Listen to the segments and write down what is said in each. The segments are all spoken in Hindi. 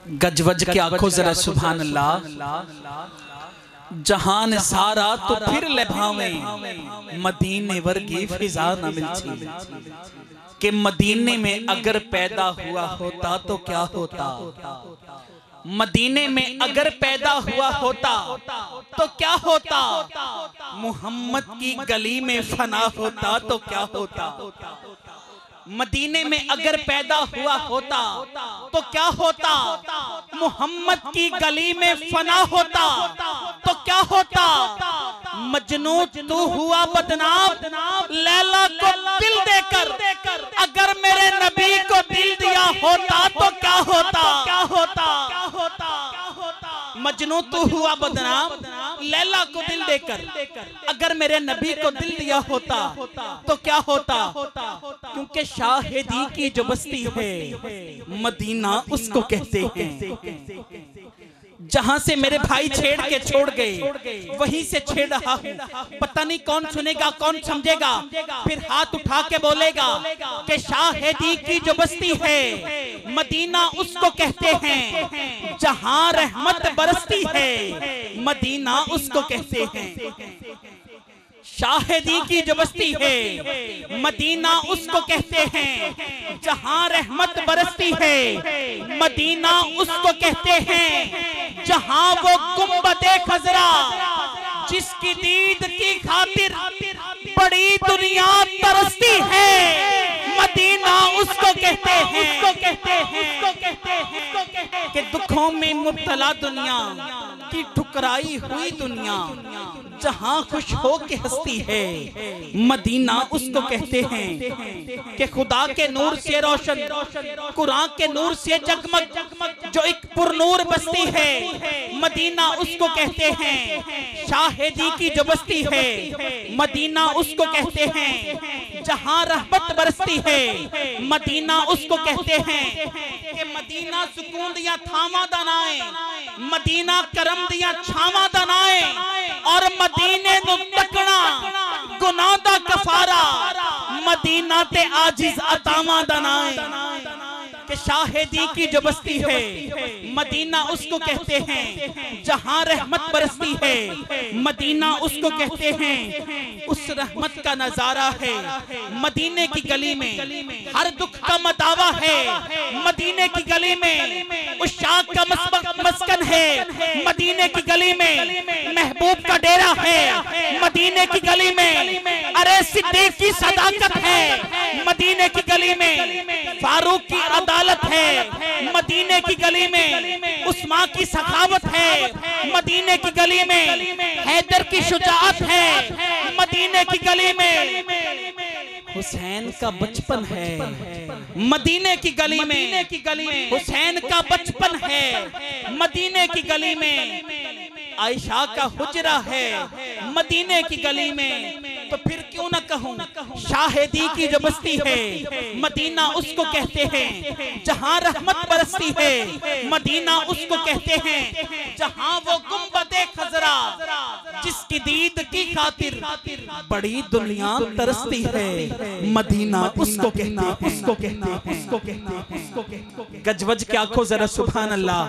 गजवज के आंखों जरा सुभान अल्लाह। जहान सारा तो फिर लभावे मदीने वर्गी फिजा न मिलती। कि मदीने में अगर पैदा हुआ होता तो क्या होता, मदीने में अगर पैदा हुआ होता तो क्या होता, मोहम्मद की गली में फना होता तो क्या होता। मदीने में अगर पैदा हुआ होता तो क्या होता, मोहम्मद की गली में फना होता तो क्या होता। मजनू तू हुआ बदनाम लैला को दिल देकर, अगर मेरे नबी को दिल दिया होता तो क्या होता, क्या होता। मजनू तू हुआ बदनाम लैला को दिल देकर, अगर मेरे नबी को दिल दिया होता तो क्या होता। क्योंकि शाहिदी की जो बस्ती है मदीना उसको कहते हैं। जहां से मेरे भाई छेड़ के छोड़ गए वहीं से छेड़ रहा हूं। पता नहीं कौन सुनेगा कौन समझेगा, फिर हाथ उठा के बोलेगा कि शाहिदी की जो बस्ती है मदीना उसको कहते हैं। जहां रहमत बरसती है मदीना उसको कहते हैं। शाहिदी की जो बस्ती है मदीना उसको कहते हैं। जहां रहमत बरसती है मदीना उसको कहते हैं। जहां वो गुंबदे खजरा जिसकी दीद की खातिर बड़ी दुनिया तरसती है मदीना उसको कहते हैं। उसको कहते हैं, उसको कहते हैं कि दुखों में मुब्तला दुनिया की ठुकराई हुई दुनिया जहां खुश हो के हंसती है मदीना उसको कहते हैं। कि खुदा के नूर से रोशन कुरान के नूर से जगमग जो एक पुरनूर बस्ती है मदीना उसको कहते हैं। शाहिदी की जो बस्ती है मदीना उसको कहते हैं। जहां रहमत बरसती है मदीना उसको कहते हैं। कि मदीना सुकून दिया थामा दनाए, मदीना करम दिया छावा दनाए, और मदीने नु तकना गुनाह दा कफारा मदीना ते आजिज अतामा दनाए। कि शाहिदी की जो बस्ती है मदीना उसको कहते हैं। जहां रहमत बरसती है मदीना उसको कहते हैं। उस रहमत का नजारा है मदीने की गली में, हर दुख का मदावा है मदीने की गली में, उस शाख का मस्कन है मदीने की गली में, महबूब का डेरा है मदीने की गली में, अरे सिद्दीक की सदाकत है मदीने की गली में, फारूक की अदालत है मदीने की गली में, उस्मान की सखावत है मदीने की गली में, हैदर की शुजाअत है मदीने की गली में, हुसैन का बचपन है मदीने की गली में, हुसैन का बचपन है मदीने की गली में, आयशा का हुजरा है मदीने की गली में। तो फिर क्यों ना कहूं शाहिदी की जो बस्ती है मदीना उसको कहते हैं। जहां रहमत बरसती है मदीना उसको कहते हैं। जहां वो गुंबदे खजरा जिसकी दीद की खातिर बड़ी दुनिया तरसती है मदीना उसको कहते हैं, उसको कहते हैं, उसको कहते हैं। गजवज के आंखों जरा सुभान अल्लाह।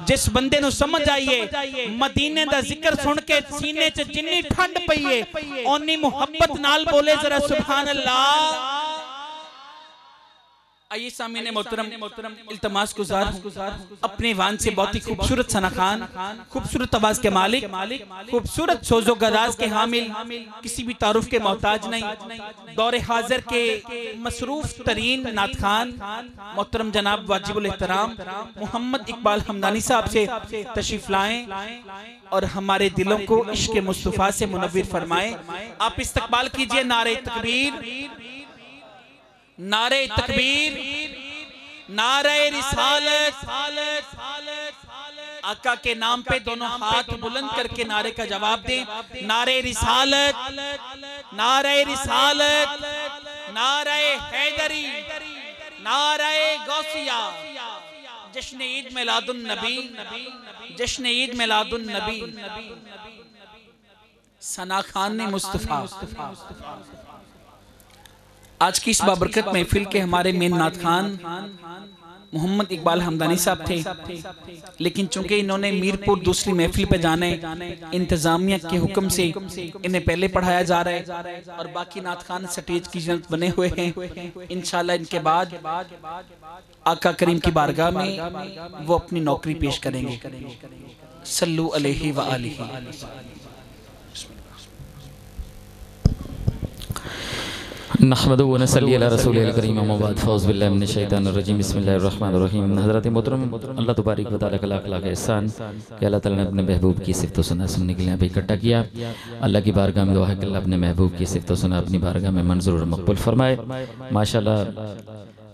जिस बंदे नु समझ आइए मदीने दा जिक्र सुन के सीने च जिन्नी ठंड पई है ओनी मोहब्बत नाल बोले जरा सुभान अल्लाह। आइए सामने मोहतरम इल्तमास गुजार अपने वान से बहुत ही खूबसूरत सना खान, खूबसूरत आवाज के मालिक, खूबसूरत सोजो गराज के हामिल, किसी भी तारुफ के मोहताज नहीं, दौरे हाजिर के मसरूफ तरीन नात खान मोहतरम जनाब वाजिबुल एहतराम मोहम्मद इकबाल हमदानी साहब से तशरीफ लाएं और हमारे दिलों को इश्क मुस्तफा से मुनव्विर फरमाएं। आप इस्तकबाल कीजिए नारे तकबीर, नारे तकबीर, नारे रिसालत। आका के नाम पे दोनों हाथ बुलंद करके नारे का जवाब दें। नारे रिसालत, नारे रिसालत, नारे हैदरी, नारे गौसिया। जश्न ईद मिलादुन नबी, जश्न ईद मिलादुन नबी। सना खान ने मुस्तफा। आज की इस बाबरकत महफिल के हमारे मेन नात खान मोहम्मद इकबाल हमदानी साहब थे, लेकिन चूंकि इन्होंने मीरपुर दूसरी महफिल पे जाने इंतजामिया के हुक्म से इन्हें पहले पढ़ाया जा रहा है और बाकी नात खान स्टेज की जन्नत बने हुए हैं। इंशाल्लाह इनके बाद आका करीम की बारगाह में वो अपनी नौकरी पेश करेंगे। सल्लु अलैहि व आलिहि। नहमदु व नसल्ली अला रसूलिल करीम अम्मा बाद फ़ौज़ बिल्लाहि मिनश शैतानिर रजीम बिस्मिल्लाहिर रहमानिर रहीम। हज़रत मोहतरम अल्लाह तबारक व तआला का लाख लाख एहसान कि अल्लाह ताला ने अपने महबूब की सिफ़त व सना सुनने के लिए यहाँ पे इकट्ठा किया। अल्लाह की बारगाह में दुआ है कि अल्लाह अपने महबूब की सिफ़त व सना अपनी बारगाह में मंजूर और मकबूल फरमाए। माशाअल्लाह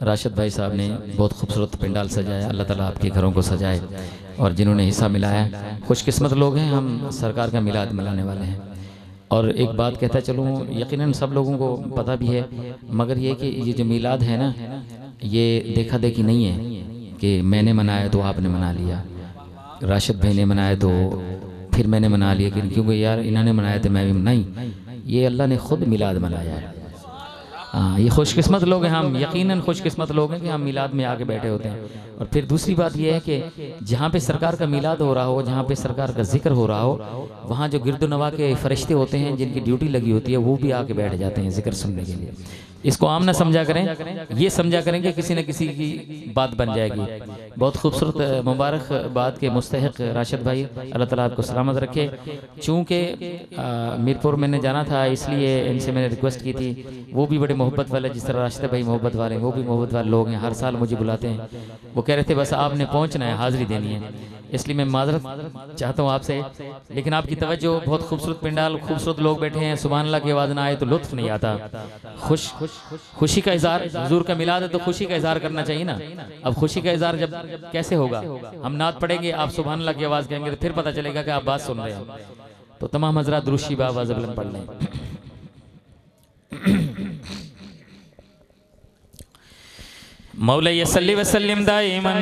राशिद भाई साहब ने बहुत खूबसूरत पंडाल सजाया। अल्लाह ताला आपके घरों को सजाए और जिन्होंने हिस्सा मिलाया खुशकिस्मत लोग हैं। हम सरकार का मिलाद मिलाने वाले हैं। और एक बात कहता चलूँ, यकीनन सब लोगों को पता भी है, मगर ये कि ये जो मिलाद है ना, ये देखा देखी नहीं है कि मैंने मनाया तो आपने मना लिया, राशिद भाई ने मनाया तो फिर मैंने मना लिया कि क्योंकि यार इन्होंने मनाया तो मैं भी नहीं। ये अल्लाह ने खुद मिलाद मनाया है। हाँ, ये खुशकिस्मत लोग हैं हम, यकीनन खुशकिस्मत लोग हैं कि हम मिलाद में आके बैठे होते हैं। और फिर दूसरी बात यह है कि जहाँ पे सरकार का मिलाद हो रहा हो, जहाँ पे सरकार का जिक्र हो रहा हो, वहाँ जो गिरदो नवा के फरिश्ते होते हैं जिनकी ड्यूटी लगी होती है, वो भी आके बैठ जाते हैं जिक्र सुनने के लिए। इसको आम ना समझा करें, ये समझा करें कि किसी न किसी की बात बन जाएगी। बहुत खूबसूरत मुबारक बात के मुस्तहिक राशिद भाई, अल्लाह ताला आपको सलामत रखे। चूँकि मीरपुर मैंने जाना था, इसलिए इनसे मैंने रिक्वेस्ट की थी। वो भी बड़े मोहब्बत वाले, जिस तरह राशिद भाई मोहब्बत वाले, वो भी मोहब्बत वाले लोग हैं, हर साल मुझे बुलाते हैं। वो कह रहे थे बस आपने पहुँचना है, हाज़िरी देनी है, इसलिए मैं माजरत चाहता हूँ आपसे। लेकिन आपकी तवज्जो, बहुत खूबसूरत पंडाल, खूबसूरत लोग बैठे हैं, सुभान अल्लाह की आवाज़ ना आए तो लुत्फ नहीं आता। खुशी का इज़हार, हुजूर का मिलाद है तो खुशी का इज़हार करना चाहिए ना। अब खुशी का इज़हार जब कैसे होगा? हम नात पढ़ेंगे, आप सुभान अल्लाह की आवाज़ कहेंगे तो फिर पता चलेगा कि आप बात सुन रहे हैं। तो तमाम हज़रात दुरूद आवाज़ पढ़ लें। मौला सल्ली व सल्लिम दाइमन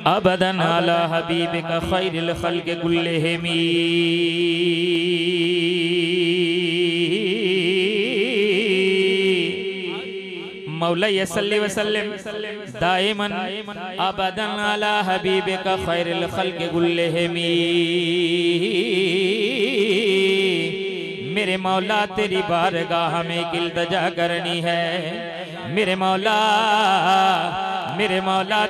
अबदन अला हबीबिका खैरिल खल्क़ि कुल्लिहिम। मौला सल्ली व सल्लिम दाइमन अबदन अला हबीबिका खैरिल खल्क़ि कुल्लिहिम। मेरे मौला तेरी बारगाह में इल्तिजा करनी है, मेरे मौला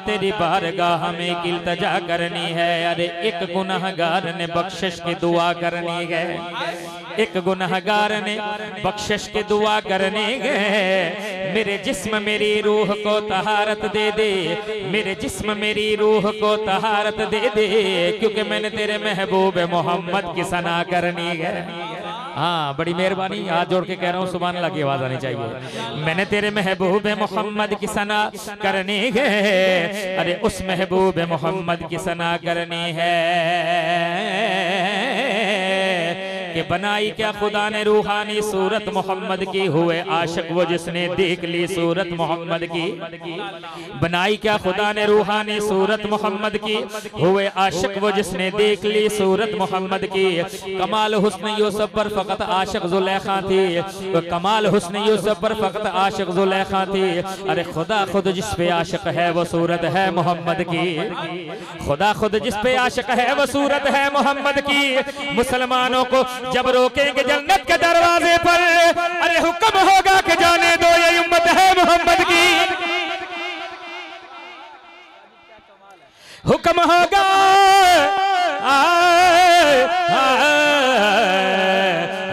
तेरी बारगाह में इल्तिजा करनी है। अरे एक गुनहगार ने बख्शिश की दुआ करनी है, एक गुनहगार ने बख्शिश की दुआ करनी है। मेरे जिस्म मेरी रूह को तहारत दे दे, मेरे जिस्म मेरी रूह को तहारत दे दे, क्योंकि मैंने तेरे महबूब मोहम्मद की सना करनी है। हाँ, बड़ी मेहरबानी, हाथ जोड़ के कह रहा हूँ, सुभान अल्लाह की आवाज़ आनी चाहिए। मैंने तेरे महबूब मोहम्मद की सना करनी है। अरे उस महबूब मोहम्मद की सना करनी है कि बनाई क्या खुदा ने रूहानी सूरत मोहम्मद की, हुए आशिक वो जिसने देख ली सूरत मोहम्मद की। बनाई क्या खुदा ने रूहानी सूरत मोहम्मद की, हुए आशिक वो जिसने देख ली सूरत मोहम्मद की। कमाल हुस्न यूसुफ पर फकत आशिक जुलेखा थी, कमाल हुस्न यूसुफ पर फकत आशिक जुलेखा थी। अरे खुदा खुद जिस पे आशिक है वो सूरत है मोहम्मद की, खुदा खुद जिस पे आशिक है वो सूरत है मोहम्मद की। मुसलमानों को जब रोकेंगे जन्नत के दरवाजे पर, अरे हुक्म होगा कि जाने दो ये उम्मत है मोहम्मद की। हुक्म होगा,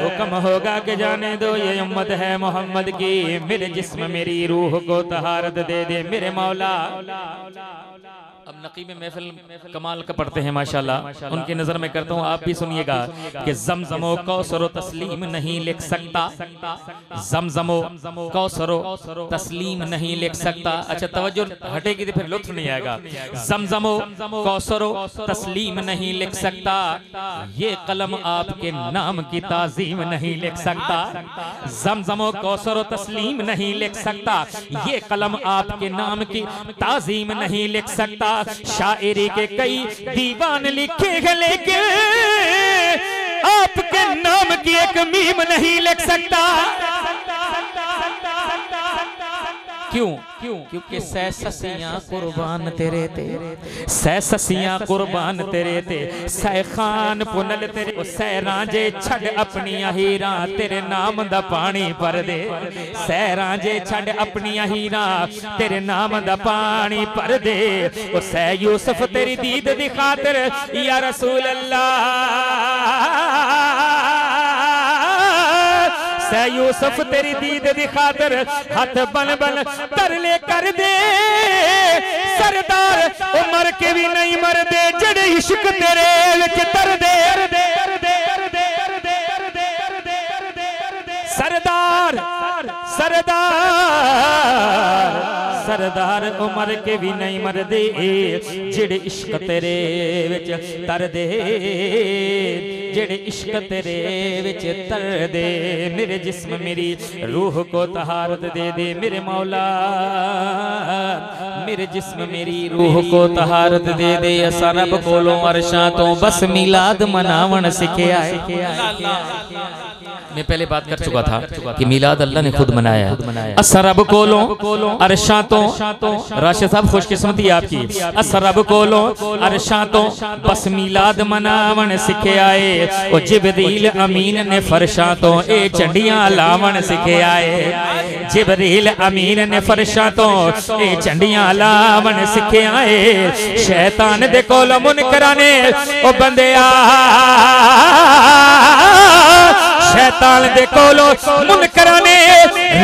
हुक्म होगा कि जाने दो ये उम्मत है मोहम्मद की। मेरे जिस्म मेरी रूह को तहारत दे दे मेरे मौला। अब नकीब महफिल कमाल का पढ़ते हैं माशाल्लाह, उनकी नजर में करता हूँ, आप भी सुनिएगा कि ज़मज़मो कौसरो तस्लीम नहीं लिख सकता, ज़मज़मो कौसरो तस्लीम नहीं लिख सकता। अच्छा तवज्जो हटेगी तो फिर लुत्फ नहीं आएगा। ज़मज़मो कौसरो तस्लीम नहीं लिख सकता, ये कलम आपके नाम की ताज़ीम नहीं लिख सकता। ज़मज़मो कौसरो तस्लीम नहीं लिख सकता, ये कलम आपके नाम की ताज़ीम नहीं लिख सकता। शायरी के कई दीवान लिखे हैं लेकिन आपके नाम की एक मीम नहीं लिख सकता। क्यों? क्योंकि सै ससियां कुर्बान तेरे ते, सै ससियां कुर्बान तेरे ते, सै खान पुनल तेरे, सै रांझे छड़ अपनी हीरा तेरे नाम दा पानी भर दे, सै रांझे छड़ अपनी हीरा तेरे नाम दा पानी भर दे। ओ सै यूसुफ तेरी दीद दी खातिर या रसूल अल्लाह, सै यूसुफ तेरी दीद दी खातिर हाथ बन बन तरले कर दे। सरदार उमर के भी नहीं मर दे, जड़े इश्क तेरे विच तर दे। सरदार सरदार सरदार उमर के भी नहीं मर दे, जेड़े इश्क तेरे विच तर दे, जेड़े इश्क तेरे विच तर दे। मेरे जिस्म मेरी रूह को तहारत दे दे मेरे मौला, मेरे जिस्म मेरी रूह को तहारत दे दे। असा रब कोलों अरशां तो बस मिलाद मनावण सिखे आए। मैं पहले बात कर चुका था कि मिलाद अल्लाह ने खुद मनाया। असा रब कोलों अरशां तो, राशिद साहब खुशकिस्मती आपकी, असा रब कोलों अरशां तो बस मिलाद मनावण सिखे आए। ओ जिब्रील अमीन ने फरशां तो ए झंडियां लावण सिखे आए। जिब्रील अमीन ने फरशां तो ए झंडियां लावण सिखे आए। शैतान दे कोलों मुनकरां ने ओ बंदिया, शैतान दे कोलों मुनकरां ने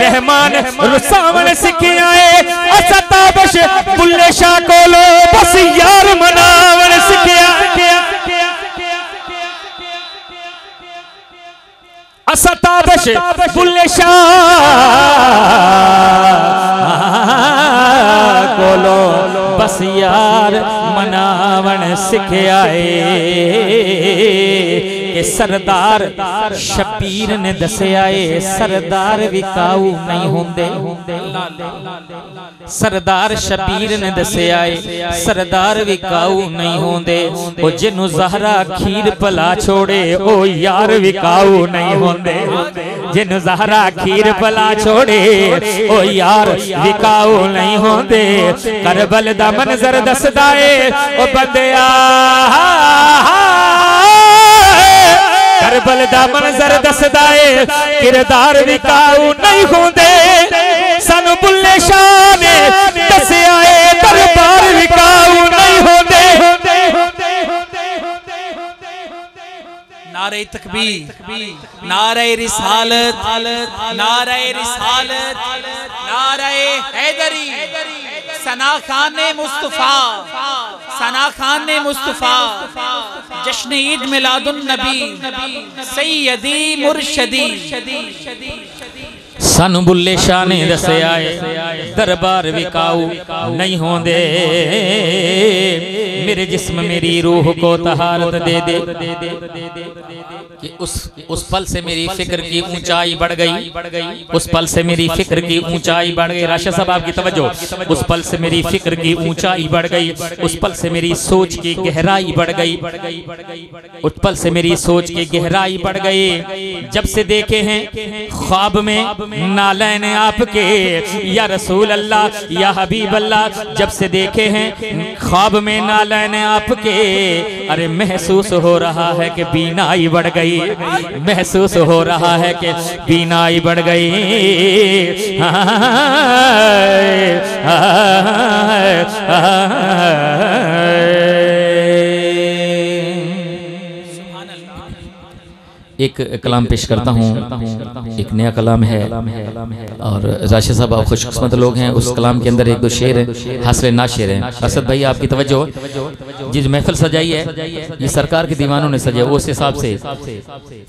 रहमान रुसावण सिखे आए। असा ताबश बुल्ले शाह कोलों बस यार मनावण सिखे आए। असा ताबश बुल्ले शाह कोलों बस यार मनावण सिखे आए। कि सरदार शबीर ने दसिया है सरदार विकाऊ नहीं होंदे। सरदार शबीर ने दसिया है सरदार विकाऊ नहीं होंदे। ओ जिन्नू ज़हरा खीर भला छोड़े ओ यार विकाऊ नहीं होंदे। जिन्नू ज़हरा खीर भला छोड़े ओ यार विकाऊ नहीं होंदे। करबल दा मंजर दसदा है ओ बंदिया, करबल दा मंजर दसदा है किरदार विकाऊ नहीं होंदे। सानू बुल्ले शाह ने दसिया है दरबार विकाऊ नहीं होंदे। नारे तकबीर, नारे रिसालत, नारे रिसालत, नारे हैदरी, सना खान ने मुस्तफा, सना खान ने मुस्तफा, जश्न ईद मिलादुन नबी सैयदी मुर्शदी। सानू बुल्ले शाह ने दसिया है दरबार विकाऊ नहीं होंदे। मेरे जिस्म मेरी रूह को तहारत दे दे कि उस पल से मेरी फिक्र की ऊंचाई बढ़ गई। उस पल से मेरी फिक्र की ऊंचाई बढ़ गई। राशिद साहब आपकी तवज्जो। उस पल से मेरी फिक्र की ऊंचाई बढ़ गई। उस पल से मेरी सोच की गहराई बढ़ गई। उस पल से मेरी सोच की गहराई बढ़ गई। जब से देखे हैं ख्वाब में नालैन आपके या रसूल अल्लाह या हबीब अल्लाह, जब से देखे हैं ख्वाब में नालैन आपके, अरे महसूस हो रहा है कि बीनाई बढ़ गई। महसूस हो रहा है कि बीनाई बढ़ गई। एक कलाम पेश करता हूँ। एक नया कलाम है और राशिद साहब आप खुशकिस्मत लोग हैं। उस कलाम के अंदर एक दो शेर है, हासिल ना शेर है। असद भाई आपकी तवज्जो, जिस महफिल सजाई है ये सरकार के दीवानों ने सजाया, उस हिसाब से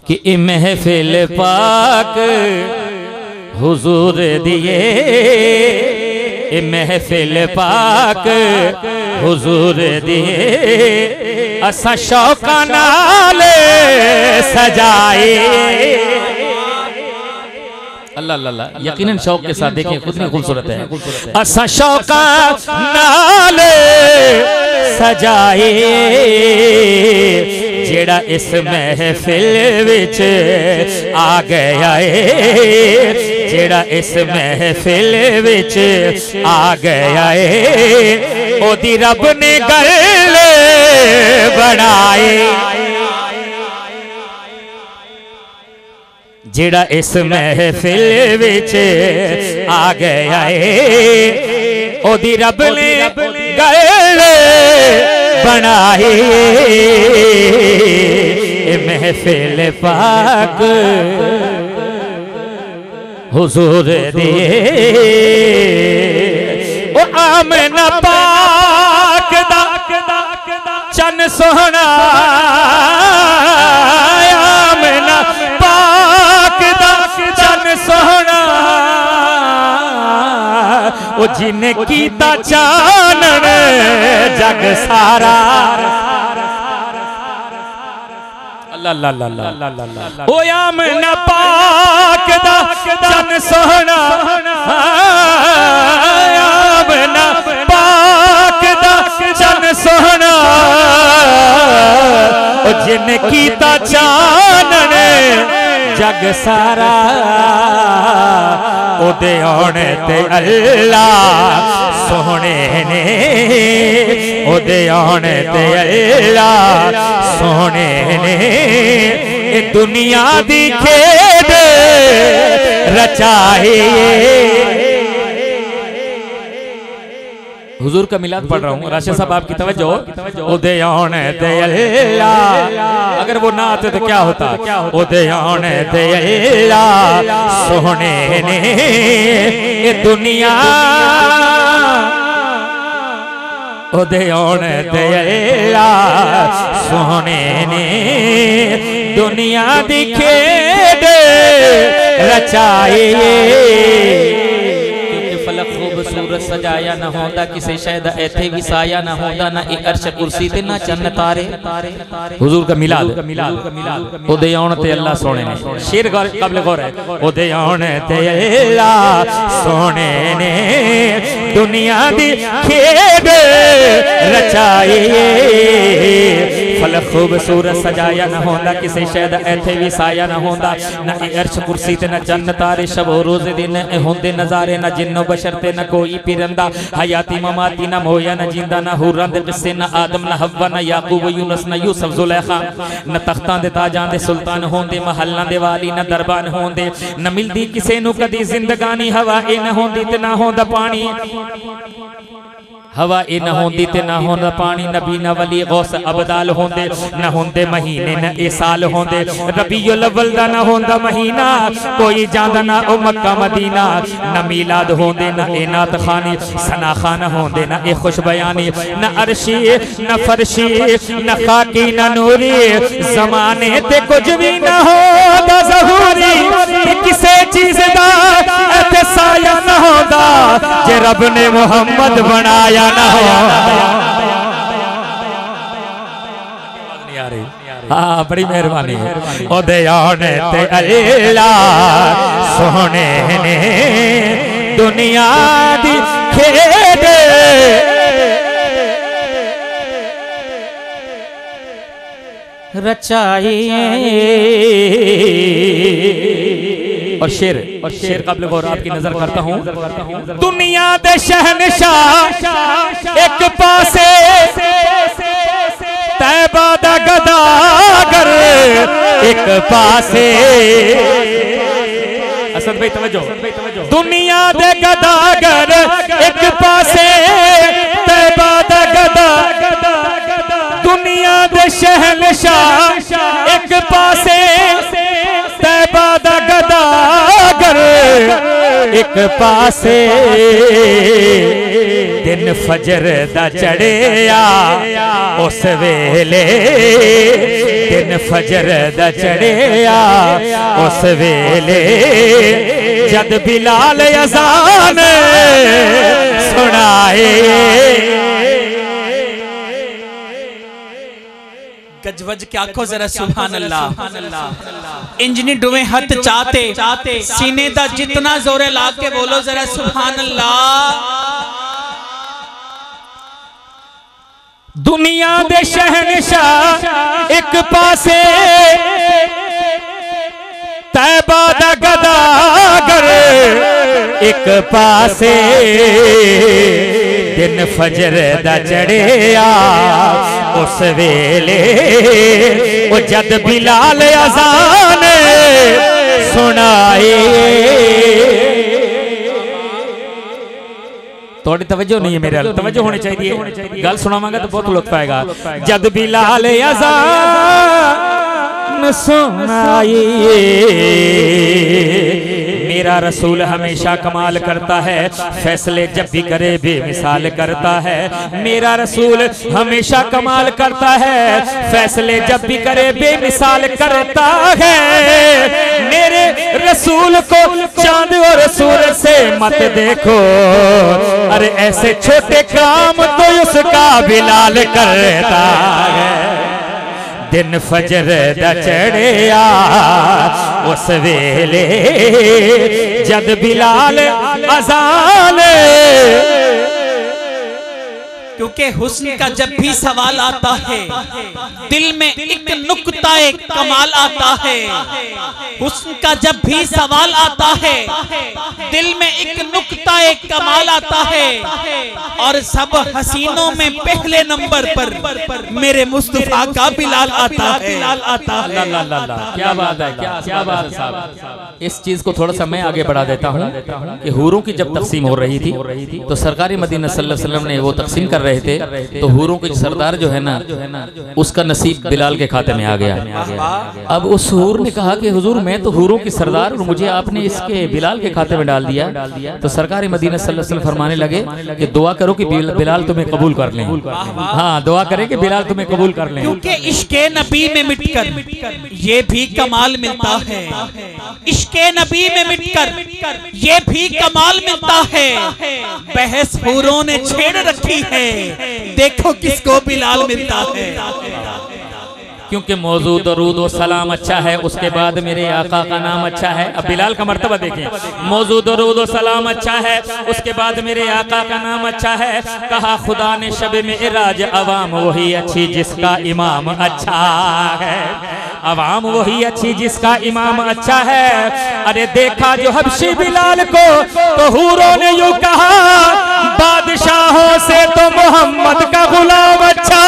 कि ए महफिल पाक हुजूर दिए, ए महफिल पाक हुजूर दिए, असा शौका नाल सजाए। अल्लाह अल्लाह, यकीनन शौक के साथ देखें कितनी खूबसूरत है। असा शौका नाल सजाए, जेड़ा इस महफिल विच आ गया है, जेड़ा इस महफिल विच आ गया है, ओदी रब ने गल बनाए। जेड़ा इस महफिल विच आ गया है, ओदी रब ने गल बनाए। महफिल पाक हुजूर दिए, ओ आमना पाक दा चन सोहना, आमना पाक दा चन सोहना, ओ जिन्हें कीता चानन जग सारा। अल्लाह अल्लाह, ओ आमना पाक दा चन सोहना, आमना पाक दा चन सोहना, ओ जिन्हें कीता चानन जग सारा, ओदे आने ते अल्लाह सोहने ने, ओदे आने ते अल्लाह सोहने ने, दुनिया दी खेद रचाए। हुजूर का मिलाद पढ़ रहा हूँ, राशिद साहब आपकी तवज्जो। ओदे आने ते अल्लाह, अगर वो ना आते तो क्या होता। ओदे आने ते अल्लाह सोहने ने, ये दुनिया, ओदे आने ते अल्लाह सोहने ने, दुनिया दी खेद रचाए। फलक खूबसूरत सजाया ना होंदा, किसे शायद ऐथे भी साया ना होंदा, ना एक अर्श कुर्सी ते ना चन्न तारे। हुजूर का मिलाद, ओदे आने ते अल्लाह सोहने ने, शेर काबिल गौर है। ओदे आने ते अल्लाह सोहने ने, दुनिया दी खेद रचाए। फलक खूबसूरत सजाया ना होंदा, किसे शायद ऐथे भी साया ना होंदा, ना अर्श कुर्सी ते ना चन्न तारे। शबो रोज दिन होंदे नजारे, ना जिन्नो बशर ते ना कोई पिरंदा, हयाती ममाती ना मोया ना जिंदा, ना हुर्रां दे किस्से, ना आदम ना हव्वा, ना याकूब यूनुस ना यूसुफ जुलेखा, ना तख्तां दे ताजां दे सुल्तान होंदे, महल्लां दे वाली ना दरबान होंदे, ना मिलदी किसे नू कदी जिंदगानी, हवा ए ना होंदी ते ना होंदा पानी, हवा ए ना होंदी ते ना होंदा पानी। नबी ना वली गौस अबदाल होंदे, ना होंदे महीने ना ए साल होंदे, रबीउल अव्वल दा ना होंदा महीना, कोई जांदा ना ओ मक्का मदीना, ना मिलाद होंदे ना ए नात खानी, सना खाना होंदे ना ए खुश बयानी, ना अरशी ना फरशी ना खाकी ना नूरी, जमाने ते कुछ भी ना होंदा ज़हूरी, किसे चीज दा ते साया ना होंदा, जे रब ने मोहम्मद बनाया ना हो। हाँ बड़ी मेहरबानी है। ओदे आने ते अल्लाह सोहने ने, दुनिया दी खेद रचाई। और शेर काबिल गौर आपकी नजर करता हूँ। दुनिया दे शहनशाह एक पासे, तैबा दा गदागर एक पासे। असद भाई तवज्जो, दुनिया दे गदागर एक पासे, तैबा दा गदागर, दुनिया दे शहनशाह एक पासे, एक पासे दिन फजर दा चढ़िया उस वेले दिन फजर दा चढ़िया उस वेले जद बिलाल अज़ान सुनाए। गजवज क्या को जरा सुभान अल्लाह। इंजनी डुवे हथ चाहते सीने दा जितना जोरे ला के बोलो जरा सुभान अल्लाह। दुनिया दे शहनशाह एक पासे तैबा दा गदागर एक पासे दिन फजर दा चढ़िया उस वेले वो जद बिलाल अज़ान सुनाए। थोड़ी तवज्जो नहीं है मेरे, तवज्जो होनी चाहिए। गल सुनावांगा तो बहुत लुत्फ आएगा। जद बिलाल अज़ान सुनाए मेरा रसूल हमेशा कमाल करता है, फैसले जब भी करे बेमिसाल करता है। मेरा रसूल हमेशा कमाल करता है, फैसले जब भी करे बेमिसाल करता है। मेरे रसूल को चांद और सूरज से मत देखो, अरे ऐसे छोटे काम तो उसका बिलाल करता है। दिन फजर दा चढ़िया उस वेले जद बिलाल अज़ान। क्योंकि हुस्न का जब भी सवाल आता है दिल में एक नुक्ता एक कमाल आता है। हुस्न का जब भी सवाल आता है दिल में एक नुक्ता एक कमाल आता है। और सब हसीनों में पहले नंबर पर मेरे मुस्तफा का बिलाल आता है। क्या बात है, क्या बात है साहब। इस चीज को थोड़ा सा मैं आगे बढ़ा देता हूँ कि हूरों की जब तकसीम हो रही थी तो सरकारी मदीना सल्लल्लाहु अलैहि वसल्लम ने वो तकसीम कर रहे थे, तो हूरों के सरदार जो है ना उसका नसीब बिलाल के खाते में आ गया। अब उस हूर ने कहा कि हुजूर मैं तो हूरों की सरदार और मुझे आपने इसके बिलाल के खाते में डाल दिया। तो सरकारी मदीना सल्लल्लाहु अलैहि वसल्लम फरमाने लगे कि दुआ करो कि बिलाल तुम्हें कबूल कर लें। हाँ, दुआ करें कि बिलाल तुम्हें कबूल कर लें। क्योंकि इश्के नबी में मिटकर ये भी कमाल मिलता है। इश्के नबी में मिटकर ये भी कमाल मिलता है। बहस हूरों ने छेड़ रखी है, देखो किसको बिलाल मिलता है। क्योंकि मौजू दरूद व सलाम अच्छा है, उसके बाद मेरे आका का नाम अच्छा है। अब बिलाल का मर्तबा देखें। मौजू दरूद व सलाम अच्छा है, उसके बाद मेरे आका का नाम अच्छा है। कहा खुदा ने शब में इराज अवाम वही अच्छी जिसका इमाम अच्छा है। अवाम वही अच्छी जिसका इमाम अच्छा है। अरे देखा जो हबशी बिलाल को तो हूरों ने यूं कहा बादशाहों से तो मोहम्मद का गुलाम अच्छा।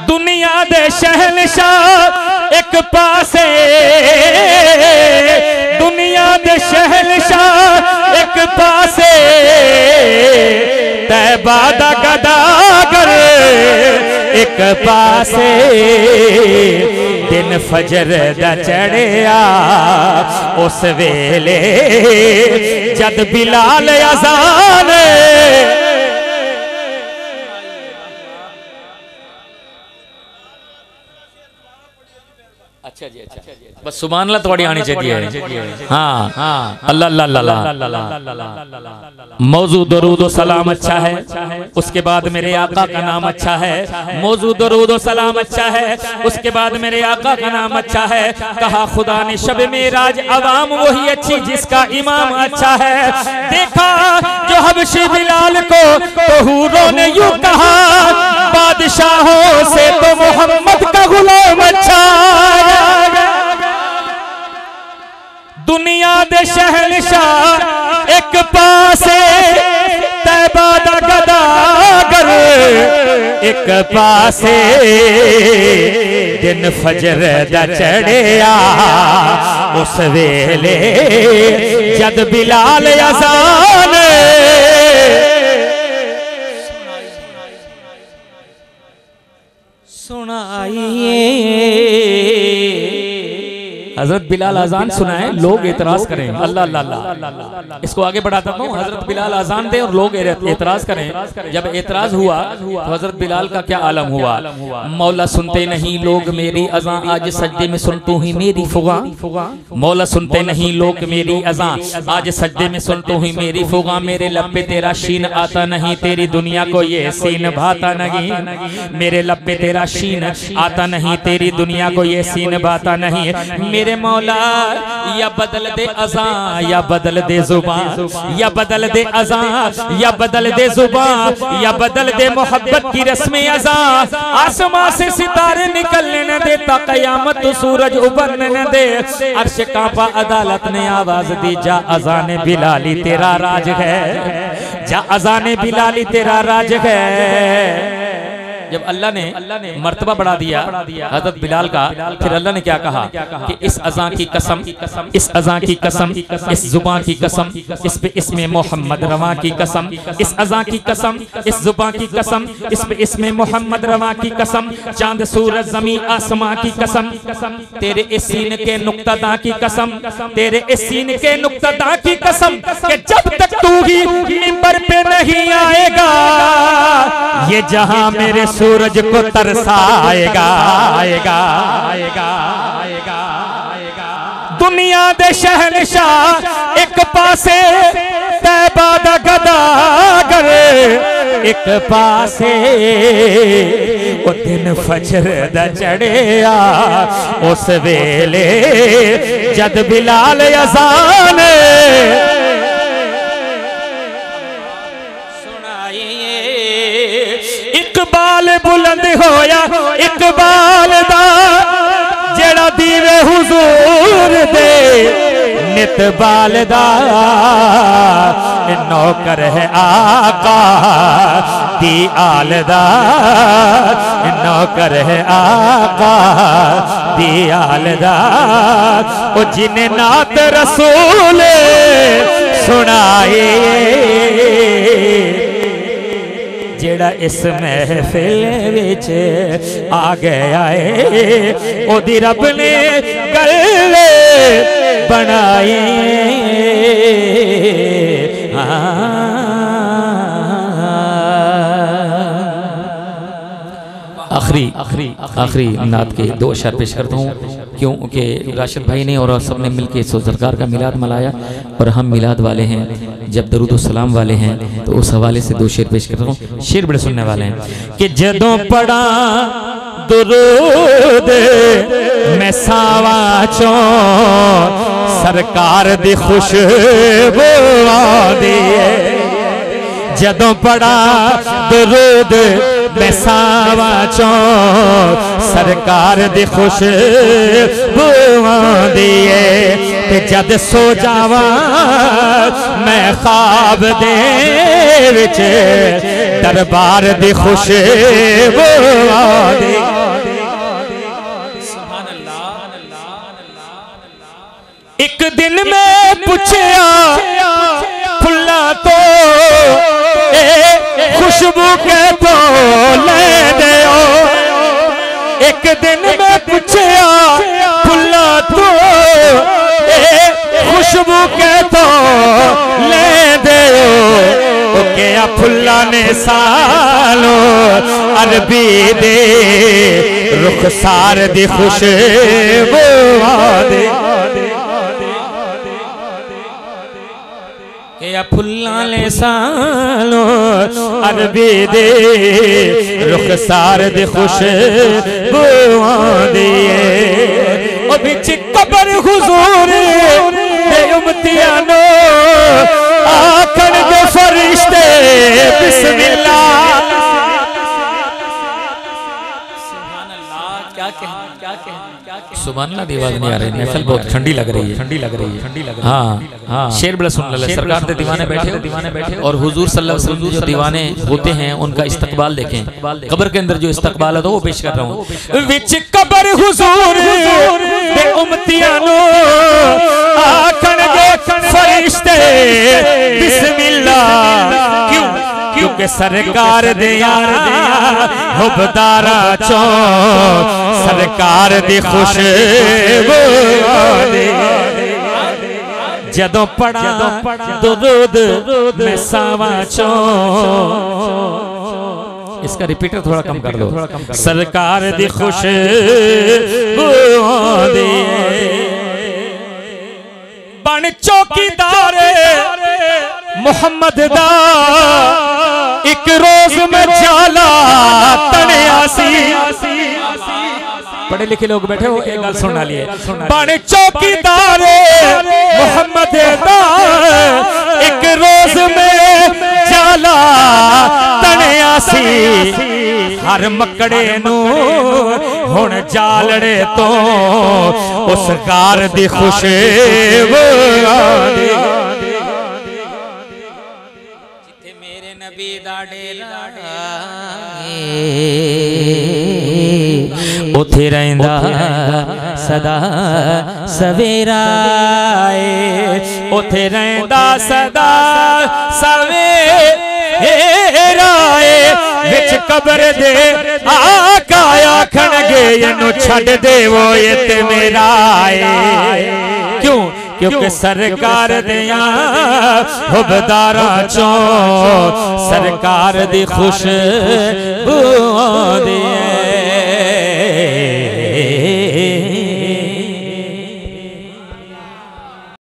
दुनिया दे शहनशाह एक पासे, दुनिया दे शहनशाह एक पासे तैबा दा गदागर एक पासे दिन फजर दा चढ़िया उस वेले जद बिलाल अज़ान। अच्छा जी, अच्छा बस सुभान अल्लाह थोड़ी आनी चाहिए। हाँ हाँ, अल्लाह अल्लाह। मौजू दरूद व सलाम अच्छा है, उसके बाद मेरे आका का नाम अच्छा है। मौजू दरूद व सलाम अच्छा है, उसके बाद मेरे आका का नाम अच्छा है। कहा खुदा ने शब मेराज अवाम वही अच्छी जिसका इमाम अच्छा है। देखा जो हबशी बिलाल को तो हूरों ने यूं कहा बादशाहों से तो मोहम्मद का गुलाम अच्छा। दुनिया दे शहनशाह एक पासे तैबा दा गदागर एक पासे दिन फजर दा चढ़िया उस वेले जद बिलाल अज़ान। सुनाइए हजरत बिलाल अजान सुनाए, लोग एतराज करें, अल्लाह अल्लाह। इसको आगे बढ़ाता हूँ। हजरत बिलाल अजान दे और लोग एतराज करें। जब एतराज हुआ तो हजरत बिलाल का क्या आलम हुआ। मौला सुनते नहीं लोग मेरी अजान, आज सजदे में सुन तू ही मेरी फुगा। मौला सुनते नहीं लोग मेरी अजान, आज सजदे में सुन तू ही मेरी फुगा। मेरे लब पे तेरा शीन आता नहीं, तेरी दुनिया को ये सीन भाता नहीं। मेरे लब पे तेरा शीन आता नहीं, तेरी दुनिया को ये सीन भाता नहीं। मेरे मौला या बदल दे अज़ां या बदल दे जुबान, या बदल दे अज़ां या बदल दे जुबान, या बदल दे मोहब्बत की रस्में अज़ां। आसमां से सितारे निकलने न दे, ता क़यामत तो सूरज उभरने न दे। अर्श कांपा, अदालत ने आवाज दी, जा अज़ान बिलाली तेरा राज है, जा अज़ान बिलाली तेरा राज है। जब अल्लाह ने मर्तबा बढ़ा दिया हज़रत बिलाल का, फिर अल्लाह ने क्या कहा कि इस अज़ां की कसम, इस अज़ां की कसम, इस जुबान की कसम, इस पे इसमें मोहम्मद रवा की कसम, इस अज़ां की कसम, इस जुबान की कसम, इस पे इसमें मोहम्मद रवा की कसम। चांद सूरज ज़मीन आसमां की कसम, तेरे इस सीन के नुक्तादा की कसम, तेरे इस सीन के नुक्तादा की कसम, कि जब तक तू ही मिंबर पे नहीं आएगा ये जहां मेरे सूरज को तरसाएगा। आएगा आएगा आएगा आएगा। दुनिया दे शहनशाह एक पासे तैबा दा गदागर, एक पासे ओ दिन फजर दा चढ़िया, उस वेले जद बिलाल अज़ान इकबाल बुलंद होया, इकबाल दा जेड़ा दीवे हुजूर दे, नित बाल दा नौकर है आका दी आल दा, नौकर है आका दी आल दा। ओ जिन्हें नात रसूल सुनाए, जेड़ा इस महफिल विच आ गया है, ओदी रब ने गल बनाई। आखिरी नात के दो अशआर पेश करता हूँ, क्योंकि राशिद भाई ने और सबने मिलके सरकार का मिलाद मनाया और हम मिलाद वाले हैं, जब दरूद सलाम वाले हैं, तो उस हवाले से दो शेर पेश करता हूँ। शेर बड़े सुनने वाले हैं कि जदों पढ़ा दुरूद मैं सावा चो, सरकार दी खुशबू आदी है। जदों पढ़ा दुरूद मैं सावा चो, सरकार दी खुशबू आदी है। ते जद सो जावा मैं ख्वाब दे विच, दरबार दी खुशबू आदी। एक दिन मैं पूछया फुल्ला तो खुशबू के तो ले दे। एक दिन मैं पूछया फुल्ला तो खुशबू के तो ले दे। क्या फुल्ला ने सालो अरबी दे, रुखसार दी खुशबू दे। क्या फुल्ला ने सालो अरबी दे, रुखसार दी खुशबू दे। ओ बिच कबर हुजूर दे उम्मतियानो, आखन दे फरिश्ते बिस्मिल्लाह। सुभान अल्लाह दी आवाज नहीं आ रही, महफिल बहुत ठंडी लग रही है, ठंडी लग रही है, ठंडी लग रही है। हाँ हाँ, शेर बड़ा सुन ले। सरकार के दीवाने बैठे और हुजूर सल्लल्लाहु अलैहि वसल्लम जो दीवाने होते हैं उनका इस्तकबाल देखें। कब्र के अंदर जो इस्तकबाल है तो वो पेश कर रहा हूँ। विच कब्र हुजूर दे उम्मतियानो, आखन दे फरिश्ते बिस्मिल्लाह। क्यों? क्योंकि सरकार दिया हुबदारा चो सरकार दी खुशबू जदों पढ़ा दुरूद मैं सावा चो। इसका रिपीटर थोड़ा कम कर दो। सरकार दी खुशबू दे बन चौकीदार मोहम्मद दा एक रोज में जाला तनिया सी। पढ़े लिखे लोग बैठे हो एक गल सुनना लिए बन चौकीदार मोहम्मद दा एक रोज में जाला तनिया सी। हर मकड़े नू हुण जालड़े तो उस कार दी खुशबू आंदी। जिथे मेरे नबी दा डेरा उथे रहिंदा सदा सवेरा उथे रहिंदा सदा सवेरा विच कब्र दे आका आखणगे इनू छड्ड देवो ये ते मेरा क्यों क्योंकि सरकार दिया हुबदारा चो सरकार दी खुशबू दे